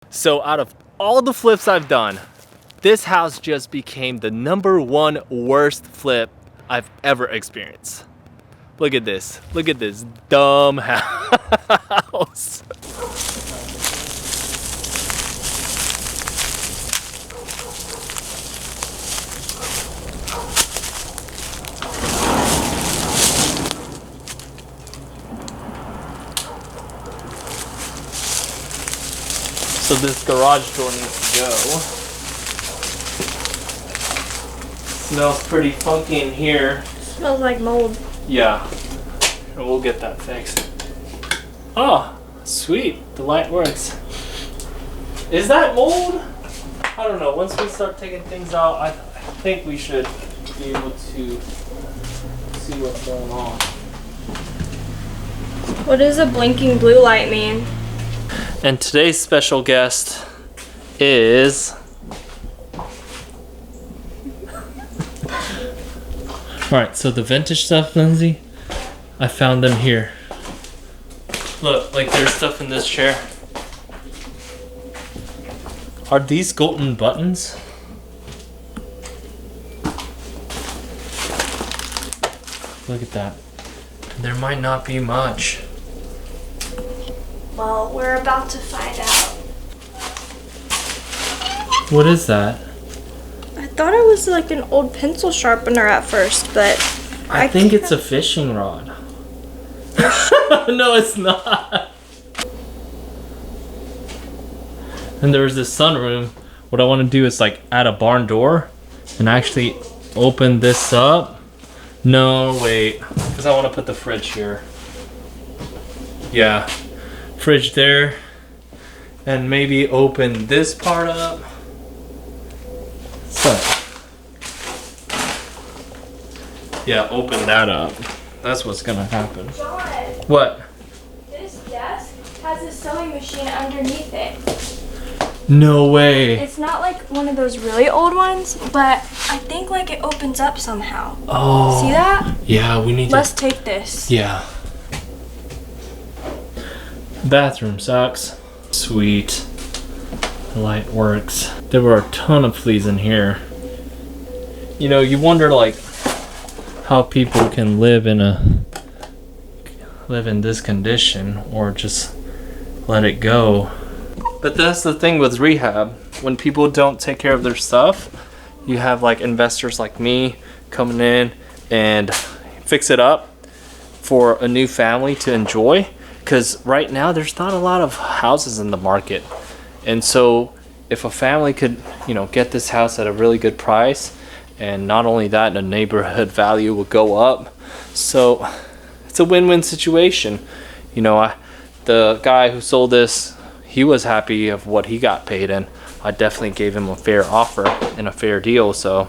So out of all the flips I've done, this house just became the #1 worst flip I've ever experienced. Look at this. Look at this dumb house. So this garage door needs to go. Smells pretty funky in here. Smells like mold. Yeah, and we'll get that fixed. Oh, sweet, the light works. Is that mold? I don't know, once we start taking things out, I think we should be able to see what's going on. What does a blinking blue light mean? And today's special guest is... Alright, so the vintage stuff, Lindsay, I found them here. Look, like there's stuff in this chair. Are these golden buttons? Look at that. There might not be much. Well, we're about to find out. What is that? I thought it was like an old pencil sharpener at first, but I think it's a fishing rod. No, it's not. And there's this sunroom. What I want to do is like add a barn door and actually open this up. No, wait, because I want to put the fridge here. Yeah, fridge there, and maybe open this part up. So, yeah, open that up. That's what's gonna happen. John, What? this desk has a sewing machine underneath it. No way. It's not like one of those really old ones, but I think like it opens up somehow. Oh. See that? Yeah, we need Let's to. take this. Yeah. Bathroom sucks. Sweet. The light works. There were a ton of fleas in here. You know, you wonder like how people can live in this condition or just let it go. But that's the thing with rehab. When people don't take care of their stuff, you have like investors like me coming in and fix it up for a new family to enjoy. Because right now there's not a lot of houses in the market. And so if a family could, you know, get this house at a really good price, and not only that, the neighborhood value will go up. So it's a win-win situation. You know, the guy who sold this, he was happy of what he got paid, and I definitely gave him a fair offer and a fair deal. So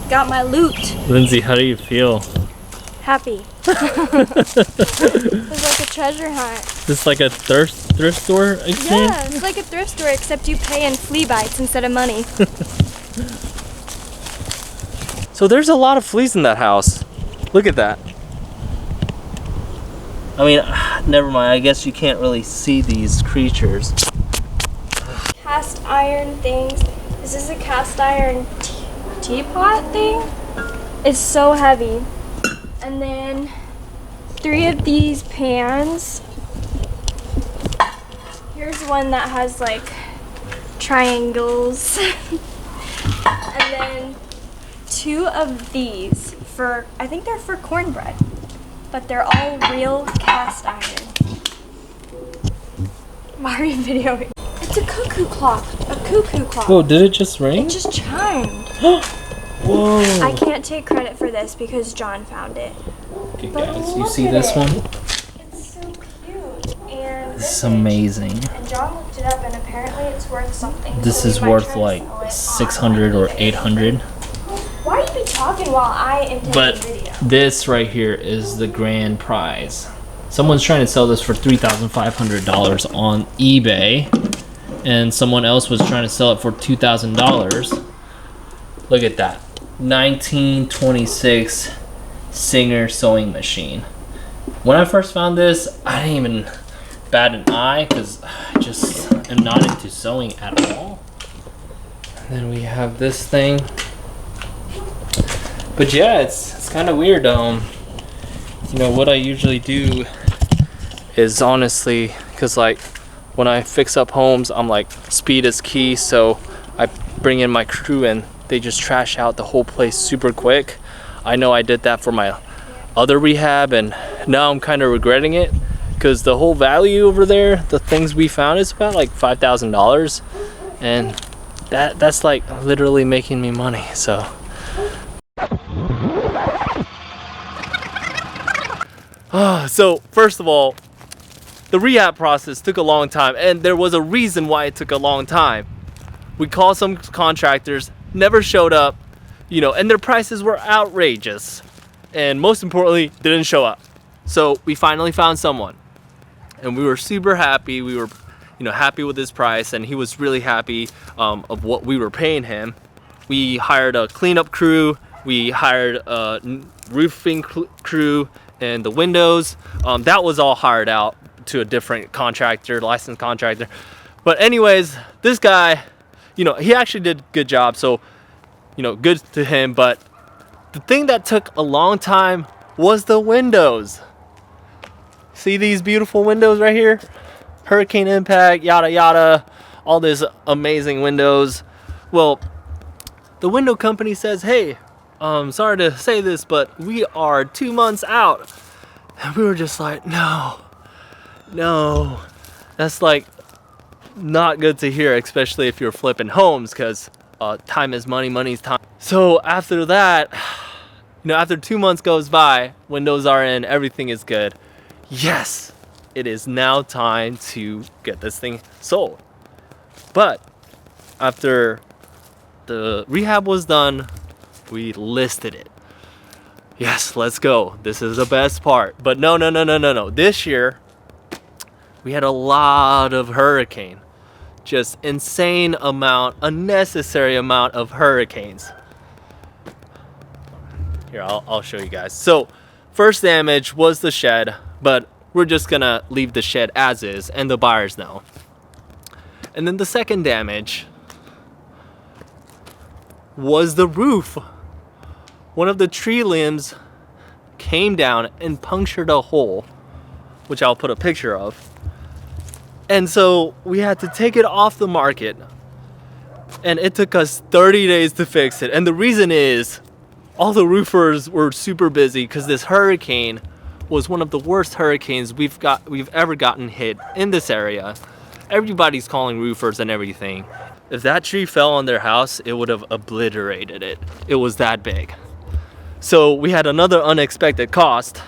Got my loot. Lindsay, how do you feel? Happy. It's like a treasure hunt. This like a thrift store experience? Yeah, it's like a thrift store except you pay in flea bites instead of money. So there's a lot of fleas in that house. Look at that. I mean, never mind. I guess you can't really see these creatures. Cast iron things. Is this a cast iron teapot thing? It's so heavy. And then 3 of these pans. Here's one that has like triangles. And then 2 of these for, I think they're for cornbread, but they're all real cast iron. Why are you videoing? It's a cuckoo clock. A cuckoo clock. Whoa, did it just ring? It just chimed. Whoa. I can't take credit for this because John found it. Okay, But guys, you look see at this it. one? It's so cute. And This is amazing. And John looked it up, and apparently it's worth something. This so we is might worth try to like sell it 600 on or eBay. 800. Why are you talking while I am taking But video? this right here is the grand prize. Someone's trying to sell this for $3,500 on eBay, and someone else was trying to sell it for $2,000. Look at that. 1926 Singer sewing machine. When I first found this, I didn't even bat an eye because am not into sewing at all. And then we have this thing. But yeah, it's kind of weird. You know, what I usually do is honestly, because like when I fix up homes, I'm like, speed is key. So I bring in my crew and they just trash out the whole place super quick. I know I did that for my other rehab, and now I'm kind of regretting it, because the whole value over there, the things we found, is about like $5,000, and that's like literally making me money. So so first of all, the rehab process took a long time, and there was a reason why it took a long time. We called some contractors, never showed up, you know, and their prices were outrageous, and most importantly, didn't show up. So we finally found someone, and we were super happy. We were, you know, happy with his price, and he was really happy of what we were paying him. We hired a cleanup crew, we hired a roofing crew, and the windows, that was all hired out to a different contractor, licensed contractor. But anyways, this guy, you know, he actually did a good job, so, you know, good to him. But the thing that took a long time was the windows. See these beautiful windows right here? Hurricane impact, yada yada, all these amazing windows. Well, the window company says, hey, sorry to say this, but we are 2 months out. And we were just like, no, that's like not good to hear, especially if you're flipping homes, because time is money, money's time. So after that, you know, after 2 months goes by, windows are in, everything is good. Yes, it is now time to get this thing sold. But after the rehab was done, we listed it. Yes, let's go. This is the best part. But no. This year, we had a lot of hurricane. Just insane amount, unnecessary amount of hurricanes. Here, I'll show you guys. So, first damage was the shed, but we're just gonna leave the shed as is, and the buyers know. And then the second damage was the roof. One of the tree limbs came down and punctured a hole, which I'll put a picture of. And so we had to take it off the market, and it took us 30 days to fix it. And the reason is all the roofers were super busy, because this hurricane was one of the worst hurricanes we've ever gotten hit in this area. Everybody's calling roofers and everything. If that tree fell on their house, it would have obliterated it. It was that big. So we had another unexpected cost.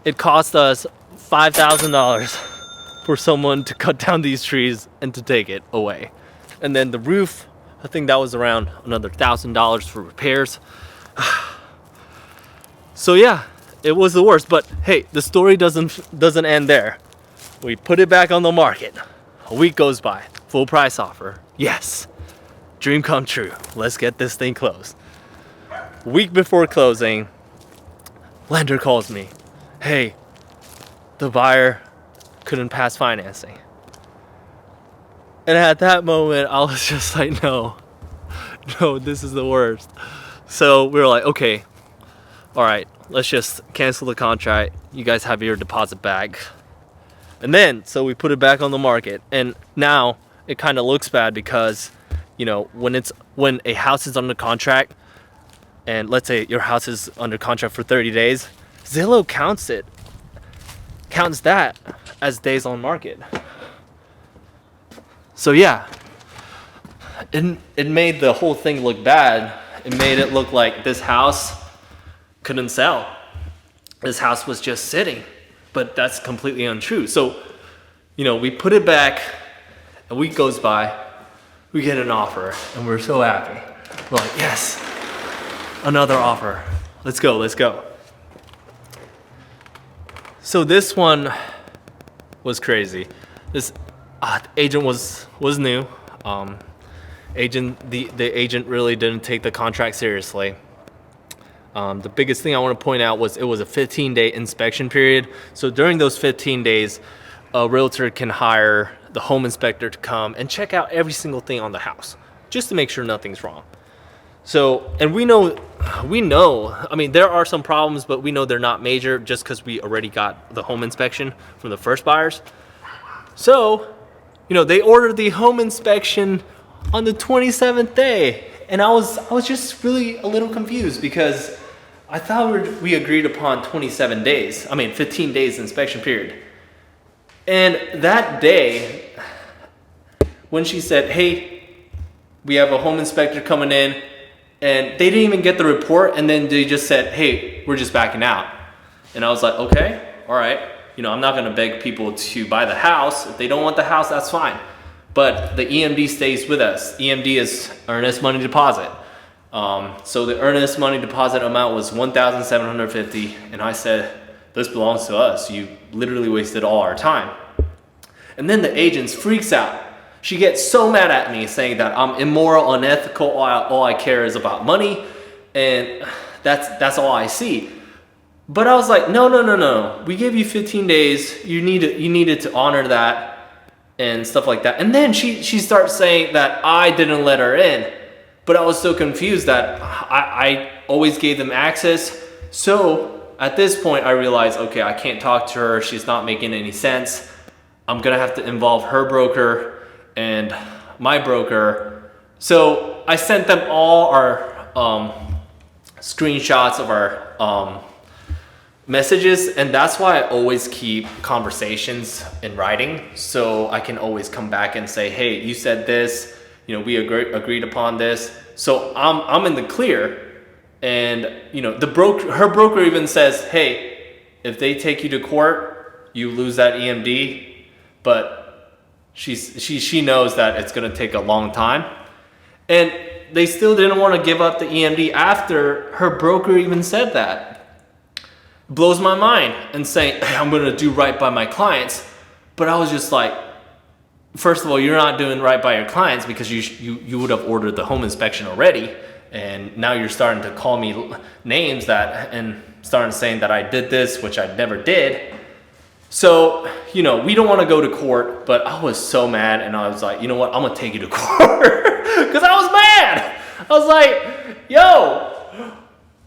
It cost us $5,000 for someone to cut down these trees and to take it away. And then the roof, I think that was around another $1,000 for repairs. So yeah, it was the worst. But hey, the story doesn't end there. We put it back on the market. A week goes by, full price offer. Yes, dream come true. Let's get this thing closed. Week before closing, lender calls me. Hey, the buyer couldn't pass financing. And at that moment, I was just like, no, this is the worst. So we were like, okay, all right, let's just cancel the contract. You guys have your deposit back. And then, so we put it back on the market. And now it kind of looks bad, because, you know, when a house is under contract, and let's say your house is under contract for 30 days, Zillow counts that as days on market. So yeah, it made the whole thing look bad. It made it look like this house couldn't sell. This house was just sitting, but that's completely untrue. So, you know, we put it back, a week goes by, we get an offer, and we're so happy. We're like, yes, another offer. Let's go. So this one was crazy. This agent was new. The agent really didn't take the contract seriously. The biggest thing I want to point out was it was a 15-day inspection period. So during those 15 days, a realtor can hire the home inspector to come and check out every single thing on the house just to make sure nothing's wrong. So, and we know, I mean, there are some problems, but we know they're not major just because we already got the home inspection from the first buyers. So, you know, they ordered the home inspection on the 27th day. And I was just really a little confused because I thought we agreed upon 27 days. I mean, 15 days inspection period. And that day, when she said, hey, we have a home inspector coming in, and they didn't even get the report, and then they just said, hey, we're just backing out. And I was like, okay, all right. You know, I'm not gonna beg people to buy the house. If they don't want the house, that's fine. But the EMD stays with us. EMD is earnest money deposit. So the earnest money deposit amount was $1,750, and I said, this belongs to us. You literally wasted all our time. And then the agent freaks out. She gets so mad at me saying that I'm immoral, unethical, all I care is about money, and that's all I see. But I was like, no. We gave you 15 days. You needed to honor that and stuff like that. And then she starts saying that I didn't let her in. But I was so confused that I always gave them access. So at this point I realized, okay, I can't talk to her. She's not making any sense. I'm gonna have to involve her broker and my broker. So I sent them all our screenshots of our messages, and that's why I always keep conversations in writing, so I can always come back and say, hey, you said this, you know, we agreed upon this. So I'm in the clear. And you know, her broker even says, hey, if they take you to court, you lose that EMD. But she knows that it's gonna take a long time. And they still didn't want to give up the EMD after her broker even said that. Blows my mind, and saying, hey, I'm gonna do right by my clients. But I was just like, first of all, you're not doing right by your clients because you would have ordered the home inspection already. And now you're starting to call me names and starting saying that I did this, which I never did. So, you know, we don't want to go to court, but I was so mad, and I was like, you know what, I'm gonna take you to court. Because I was mad. I was like, yo.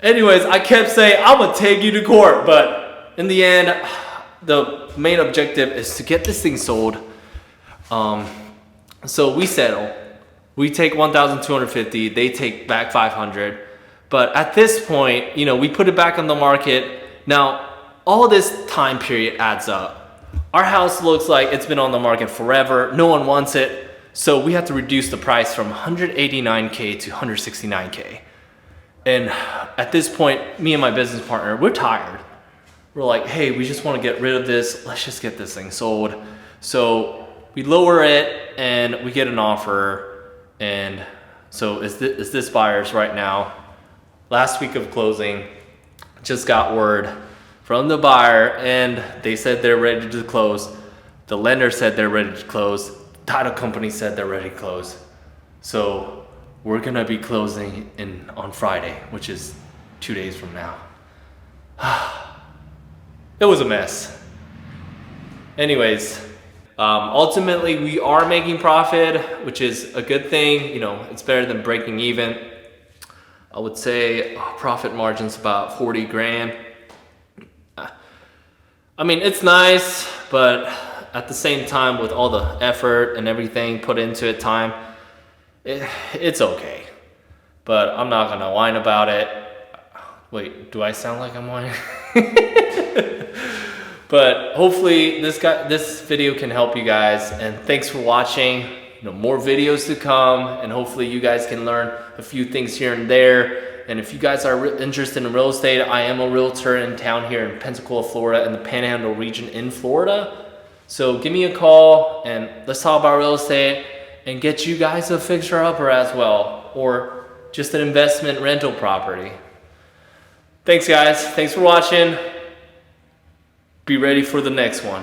Anyways, I kept saying, I'm gonna take you to court. But in the end, the main objective is to get this thing sold. So we settle. We take $1,250, they take back $500. But at this point, you know, we put it back on the market. Now, all this time period adds up. Our house looks like it's been on the market forever. No one wants it. So we have to reduce the price from $189K to $169K. And at this point, me and my business partner, we're tired. We're like, hey, we just want to get rid of this. Let's just get this thing sold. So we lower it and we get an offer. And so is this buyer's right now. Last week of closing, just got word from the buyer, and they said they're ready to close. The lender said they're ready to close. Title company said they're ready to close. So we're gonna be closing on Friday, which is 2 days from now. It was a mess. Anyways, ultimately we are making profit, which is a good thing. You know, it's better than breaking even. I would say profit margin's about 40 grand. I mean, it's nice, but at the same time, with all the effort and everything put into it, it's okay. But I'm not gonna whine about it. Wait, do I sound like I'm whining? But hopefully this video can help you guys, and thanks for watching. You know, more videos to come, and hopefully you guys can learn a few things here and there. And if you guys are interested in real estate, I am a realtor in town here in Pensacola, Florida, in the Panhandle region in Florida. So give me a call and let's talk about real estate and get you guys a fixer-upper as well, or just an investment rental property. Thanks guys, thanks for watching. Be ready for the next one.